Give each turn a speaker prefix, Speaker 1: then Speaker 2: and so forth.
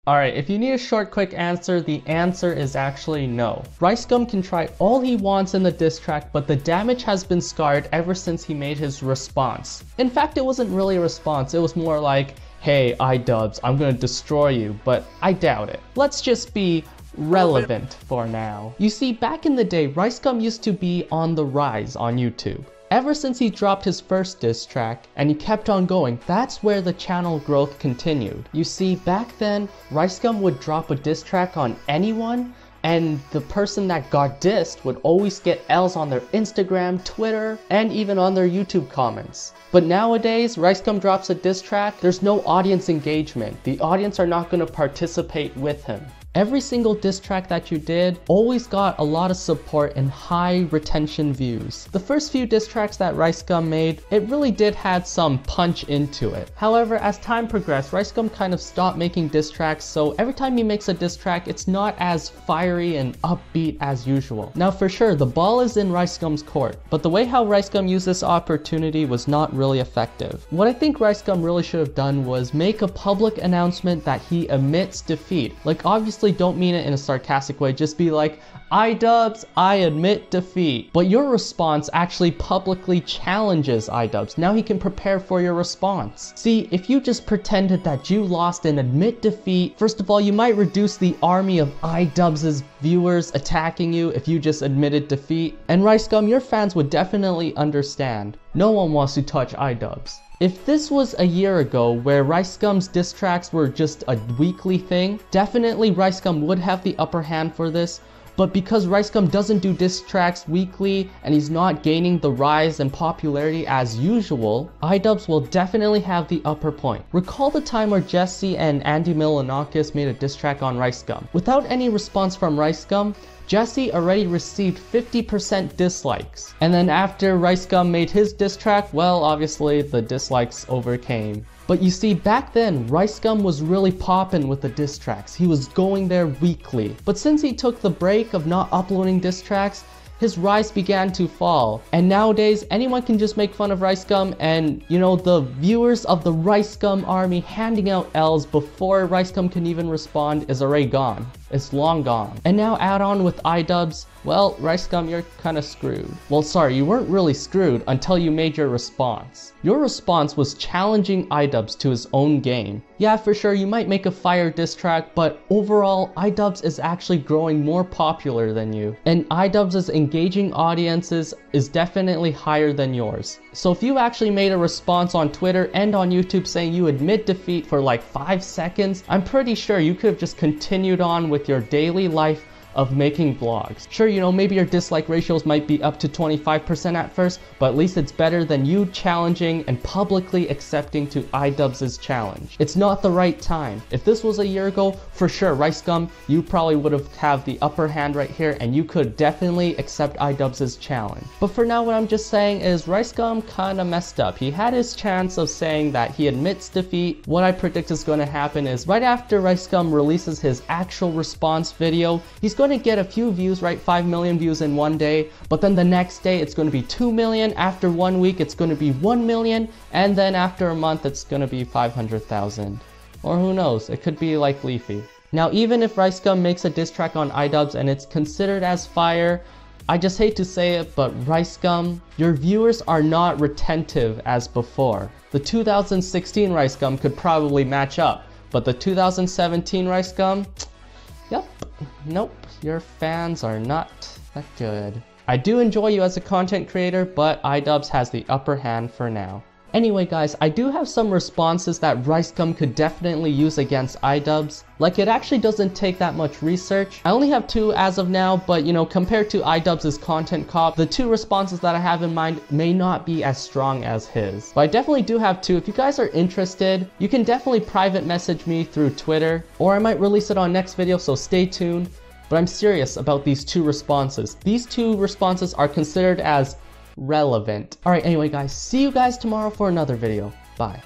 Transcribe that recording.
Speaker 1: Alright, if you need a short quick answer, the answer is actually no. RiceGum can try all he wants in the diss track, but the damage has been scarred ever since he made his response. In fact, it wasn't really a response, it was more like, hey iDubbbz, I'm gonna destroy you, but I doubt it. Let's just be relevant for now. You see, back in the day, RiceGum used to be on the rise on YouTube. Ever since he dropped his first diss track and he kept on going, that's where the channel growth continued. You see, back then, RiceGum would drop a diss track on anyone and the person that got dissed would always get L's on their Instagram, Twitter, and even on their YouTube comments. But nowadays, RiceGum drops a diss track, there's no audience engagement. The audience are not going to participate with him. Every single diss track that you did always got a lot of support and high retention views. The first few diss tracks that RiceGum made, it really did had some punch into it. However, as time progressed, RiceGum kind of stopped making diss tracks, so every time he makes a diss track, it's not as fiery and upbeat as usual. Now for sure, the ball is in RiceGum's court, but the way how RiceGum used this opportunity was not really effective. What I think RiceGum really should have done was make a public announcement that he admits defeat. Like, obviously don't mean it in a sarcastic way, just be like, iDubbbz, I admit defeat. But your response actually publicly challenges iDubbbz. Now he can prepare for your response. See, if you just pretended that you lost and admit defeat, first of all, you might reduce the army of iDubbbz's viewers attacking you if you just admitted defeat. And RiceGum, your fans would definitely understand. No one wants to touch iDubbbz. If this was a year ago where RiceGum's diss tracks were just a weekly thing, definitely RiceGum would have the upper hand for this. But because RiceGum doesn't do diss tracks weekly and he's not gaining the rise and popularity as usual, iDubbbz will definitely have the upper point. Recall the time where Jesse and Andy Milonakis made a diss track on RiceGum. Without any response from RiceGum, Jesse already received 50% dislikes. And then after RiceGum made his diss track, well, obviously the dislikes overcame. But you see, back then, RiceGum was really poppin' with the diss tracks. He was going there weekly. But since he took the break of not uploading diss tracks, his rise began to fall. And nowadays, anyone can just make fun of RiceGum and, you know, the viewers of the RiceGum army handing out L's before RiceGum can even respond is already gone. It's long gone. And now add on with iDubbbz, well, RiceGum, you're kinda screwed. Well, sorry, you weren't really screwed until you made your response. Your response was challenging iDubbbz to his own game. Yeah, for sure, you might make a fire diss track, but overall, iDubbbz is actually growing more popular than you. And iDubbbz's engaging audiences is definitely higher than yours. So if you actually made a response on Twitter and on YouTube saying you admit defeat for like 5 seconds, I'm pretty sure you could have just continued on with your daily life of making vlogs. Sure, you know, maybe your dislike ratios might be up to 25% at first, but at least it's better than you challenging and publicly accepting to iDubbbz's challenge. It's not the right time. If this was a year ago, for sure, RiceGum, you probably would have the upper hand right here and you could definitely accept iDubbbz's challenge. But for now, what I'm just saying is RiceGum kinda messed up. He had his chance of saying that he admits defeat. What I predict is going to happen is right after RiceGum releases his actual response video, he's going to get a few views, right? 5 million views in one day, but then the next day it's going to be 2 million, after 1 week it's going to be 1 million, and then after a month it's going to be 500,000. Or who knows, it could be like Leafy. Now even if RiceGum makes a diss track on iDubbbz and it's considered as fire, I just hate to say it, but RiceGum, your viewers are not retentive as before. The 2016 RiceGum could probably match up, but the 2017 RiceGum, yep, nope, your fans are not that good. I do enjoy you as a content creator, but iDubbbz has the upper hand for now. Anyway guys, I do have some responses that RiceGum could definitely use against iDubbbz. Like, it actually doesn't take that much research. I only have 2 as of now, but you know, compared to iDubbbz's content cop, the 2 responses that I have in mind may not be as strong as his. But I definitely do have 2. If you guys are interested, you can definitely private message me through Twitter, or I might release it on next video, so stay tuned. But I'm serious about these 2 responses. These 2 responses are considered as relevant. Alright, anyway guys, see you guys tomorrow for another video. Bye.